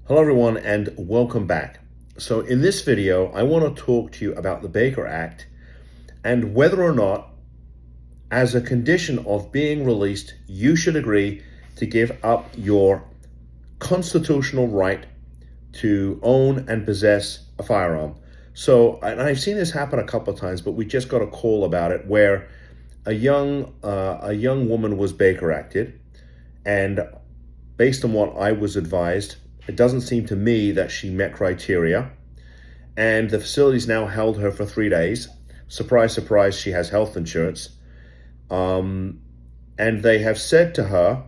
Hello everyone and welcome back. So in this video, I want to talk to you about the Baker Act and whether or not, as a condition of being released, you should agree to give up your constitutional right to own and possess a firearm. So, and I've seen this happen a couple of times, but we just got a call about it where a young woman was Baker Acted, and based on what I was advised, it doesn't seem to me that she met criteria, and the facility's now held her for 3 days. Surprise, surprise, she has health insurance. And they have said to her,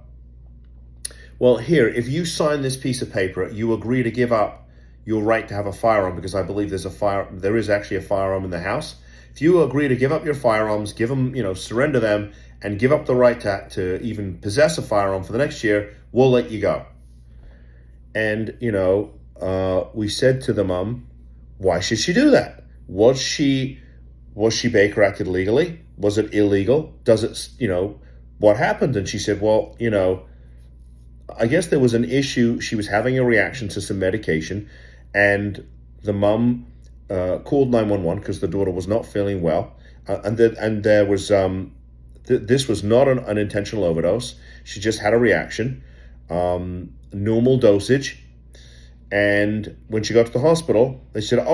well, here, if you sign this piece of paper, you agree to give up your right to have a firearm, because I believe there is actually a firearm in the house. If you agree to give up your firearms, give them, surrender them, and give up the right to even possess a firearm for the next year, we'll let you go. And, we said to the mom, why should she do that? Was she Baker Acted legally? Was it illegal? Does it, what happened? And she said, well, I guess there was an issue. She was having a reaction to some medication, and the mom called 911 because the daughter was not feeling well. And there was, this was not an intentional overdose. She just had a reaction. Normal dosage, and when she got to the hospital, they said,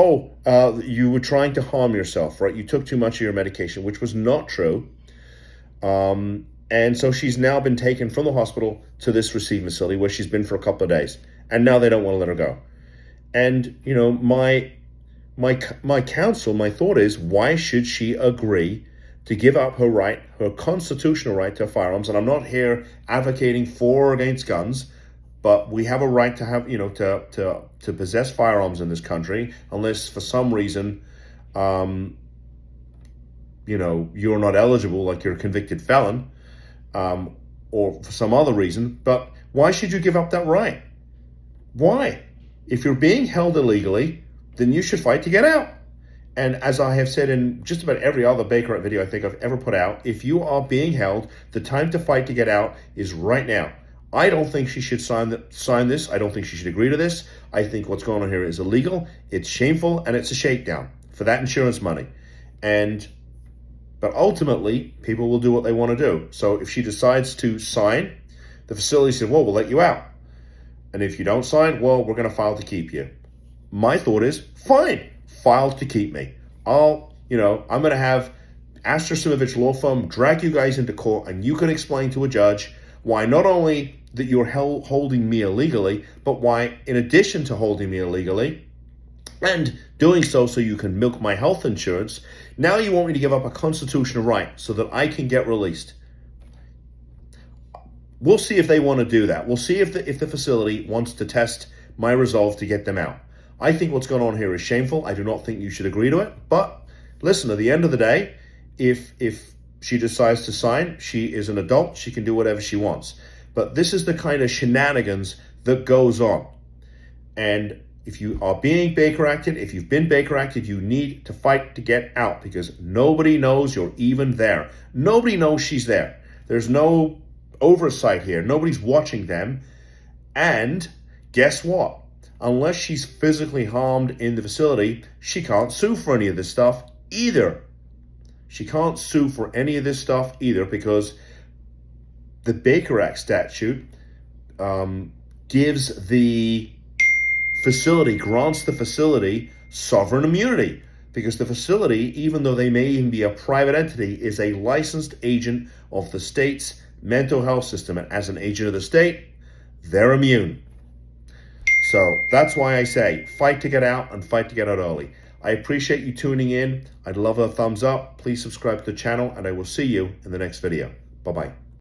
you were trying to harm yourself, right? You took too much of your medication, which was not true. And so she's now been taken from the hospital to this receiving facility where she's been for a couple of days, and now they don't want to let her go. And my counsel, my thought is, why should she agree to give up her right, her constitutional right to firearms? And I'm not here advocating for or against guns, but we have a right to have, to possess firearms in this country, unless for some reason, you're not eligible, like you're a convicted felon, or for some other reason. But why should you give up that right? Why? If you're being held illegally, then you should fight to get out. And as I have said in just about every other Baker Act video I think I've ever put out, if you are being held, the time to fight to get out is right now. I don't think she should sign this. I don't think she should agree to this. I think what's going on here is illegal, it's shameful, and it's a shakedown for that insurance money. But ultimately, people will do what they want to do. So if she decides to sign, the facility said, well, we'll let you out. And if you don't sign, well, we're going to file to keep you. My thought is, fine, file to keep me. I'm going to have Astor Simovich Law Firm drag you guys into court, and you can explain to a judge why not only that you're holding me illegally, but why, in addition to holding me illegally, and doing so you can milk my health insurance, now you want me to give up a constitutional right so that I can get released. We'll see if they want to do that. We'll see if the facility wants to test my resolve to get them out. I think what's going on here is shameful. I do not think you should agree to it. But listen, at the end of the day, if she decides to sign, she is an adult. She can do whatever she wants. But this is the kind of shenanigans that goes on. And if you are being Baker Acted, if you've been Baker Acted, you need to fight to get out, because nobody knows you're even there. Nobody knows she's there. There's no oversight here. Nobody's watching them. And guess what? Unless she's physically harmed in the facility, she can't sue for any of this stuff either. She can't sue for any of this stuff either, because the Baker Act statute grants the facility sovereign immunity, because the facility, even though they may even be a private entity, is a licensed agent of the state's mental health system. And as an agent of the state, they're immune. So that's why I say fight to get out, and fight to get out early. I appreciate you tuning in. I'd love a thumbs up. Please subscribe to the channel, and I will see you in the next video. Bye-bye.